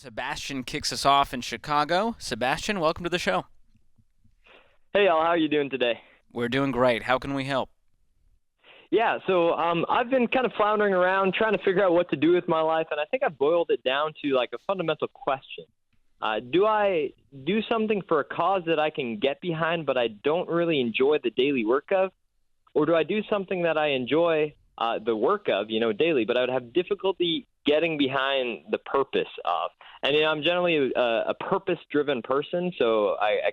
Sebastian kicks us off in Chicago. Sebastian, welcome to the show. Hey, Al, how are you doing today? We're doing great. How can we help? Yeah, so I've been kind of floundering around trying to figure out what to do with my life, and I think I boiled it down to like a fundamental question. Do I do something for a cause that I can get behind, but I don't really enjoy the daily work of? Or do I do something that I enjoy the work of, daily, but I would have difficulty getting behind the purpose of? And, I'm generally a purpose-driven person, so I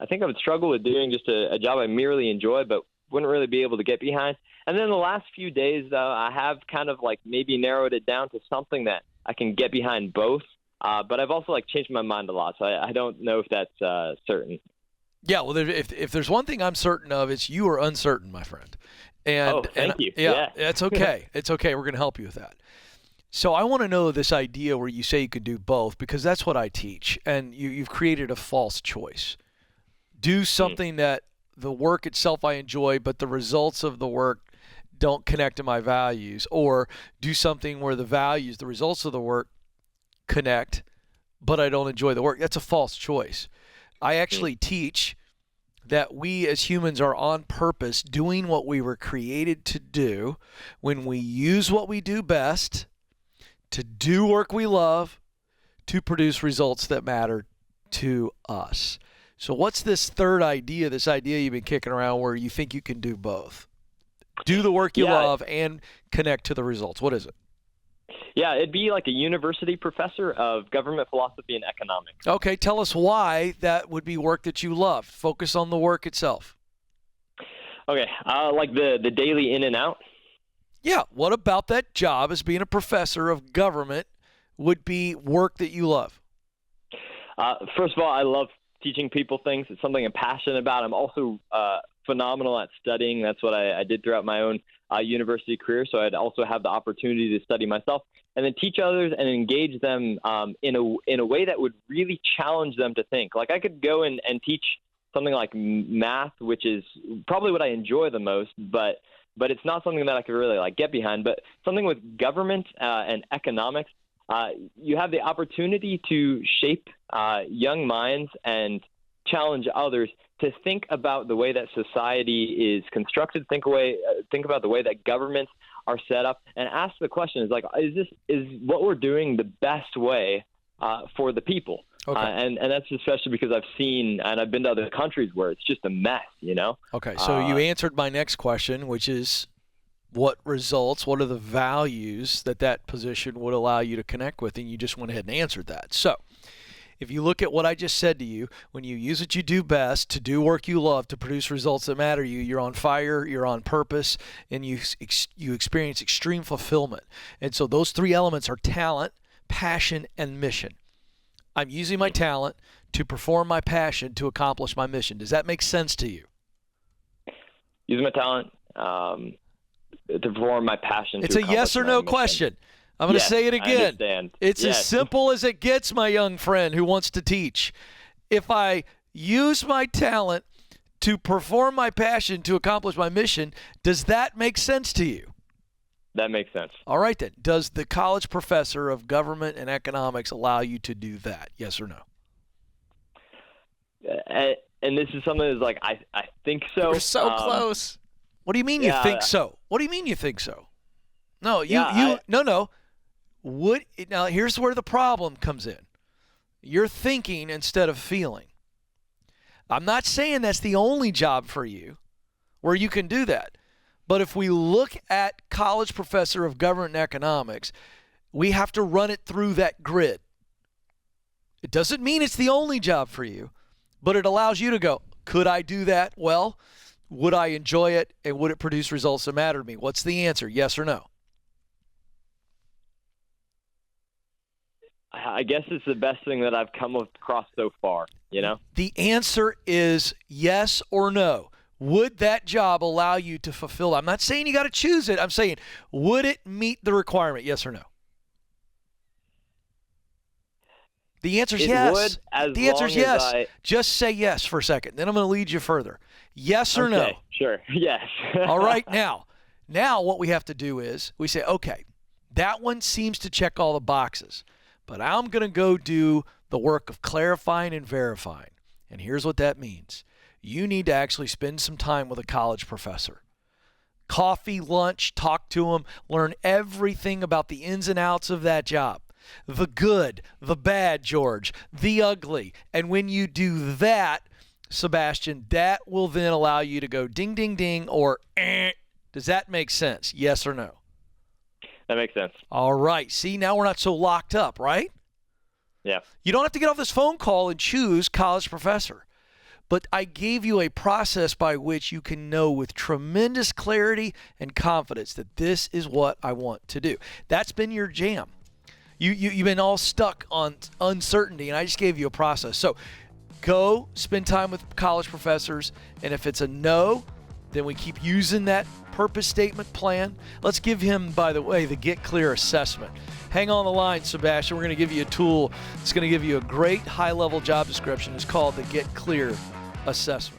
think I would struggle with doing just a job I merely enjoy, but wouldn't really be able to get behind. And then the last few days, though, I have kind of like maybe narrowed it down to something that I can get behind both. But I've also changed my mind a lot, so I don't know if that's certain. Yeah, well, if there's one thing I'm certain of, it's you are uncertain, my friend. Thank you. Yeah, it's okay. It's okay. We're going to help you with that. So I want to know this idea where you say you can do both, because that's what I teach, and you've created a false choice. Do something that the work itself I enjoy, but the results of the work don't connect to my values, or do something where the results of the work connect, but I don't enjoy the work. That's a false choice. I actually teach that we as humans are on purpose doing what we were created to do when we use what we do best to do work we love to produce results that matter to us. So what's this third idea, this idea you've been kicking around where you think you can do both? Do the work you love and connect to the results. What is it? Yeah, it'd be like a university professor of government philosophy and economics. Okay, tell us why that would be work that you love. Focus on the work itself. Okay, like the daily in and out. Yeah, what about that job as being a professor of government would be work that you love? First of all, I love teaching people things. It's something I'm passionate about. I'm also phenomenal at studying. That's what I did throughout my own university career. So I'd also have the opportunity to study myself and then teach others and engage them in a way that would really challenge them to think. Like I could go and teach something like math, which is probably what I enjoy the most, but it's not something that I could really get behind. But something with government and economics, you have the opportunity to shape young minds and challenge others to think about the way that society is constructed, think about the way that governments are set up, and ask the question: is what we're doing the best way for the people? Okay. And that's especially because I've seen and I've been to other countries where it's just a mess, Okay, so you answered my next question, which is what are the values that position would allow you to connect with, and you just went ahead and answered that. So if you look at what I just said to you, when you use what you do best to do work you love to produce results that matter to you, you're on fire, you're on purpose, and you experience extreme fulfillment. And so those three elements are talent, passion, and mission. I'm using my talent to perform my passion to accomplish my mission. Does that make sense to you? Using my talent to perform my passion. It's a yes or no question. I'm going to say it again. I understand. It's as simple as it gets, my young friend who wants to teach. If I use my talent to perform my passion to accomplish my mission, does that make sense to you? That makes sense. All right, then. Does the college professor of government and economics allow you to do that? Yes or no? And this is something that's I think so. We're so close. What do you mean you think so? What do you mean you think so? No, no. Now here's where the problem comes in. You're thinking instead of feeling. I'm not saying that's the only job for you where you can do that. But if we look at college professor of government and economics, we have to run it through that grid. It doesn't mean it's the only job for you, but it allows you to go, could I do that? Well, would I enjoy it, and would it produce results that matter to me? What's the answer, yes or no? I guess it's the best thing that I've come across so far, The answer is yes or no. Would that job allow you to fulfill? I'm not saying you got to choose it. I'm saying, would it meet the requirement? Yes or no? The answer is yes. The answer is yes. Just say yes for a second. Then I'm going to lead you further. Yes or no? Sure. Yes. All right. Now what we have to do is we say, okay, that one seems to check all the boxes. but I'm going to go do the work of clarifying and verifying. And here's what that means. You need to actually spend some time with a college professor. Coffee, lunch, talk to them, learn everything about the ins and outs of that job. The good, the bad, George, the ugly. And when you do that, Sebastian, that will then allow you to go ding, ding, ding, or eh. Does that make sense? Yes or no? That makes sense. All right. See, now we're not so locked up, right? Yeah. You don't have to get off this phone call and choose college professor. But I gave you a process by which you can know with tremendous clarity and confidence that this is what I want to do. That's been your jam. You've been all stuck on uncertainty, and I just gave you a process. So go spend time with college professors, and if it's a no, then we keep using that purpose statement plan. Let's give him, by the way, the Get Clear assessment. Hang on the line, Sebastian. We're going to give you a tool that's going to give you a great high-level job description. It's called the Get Clear assessment.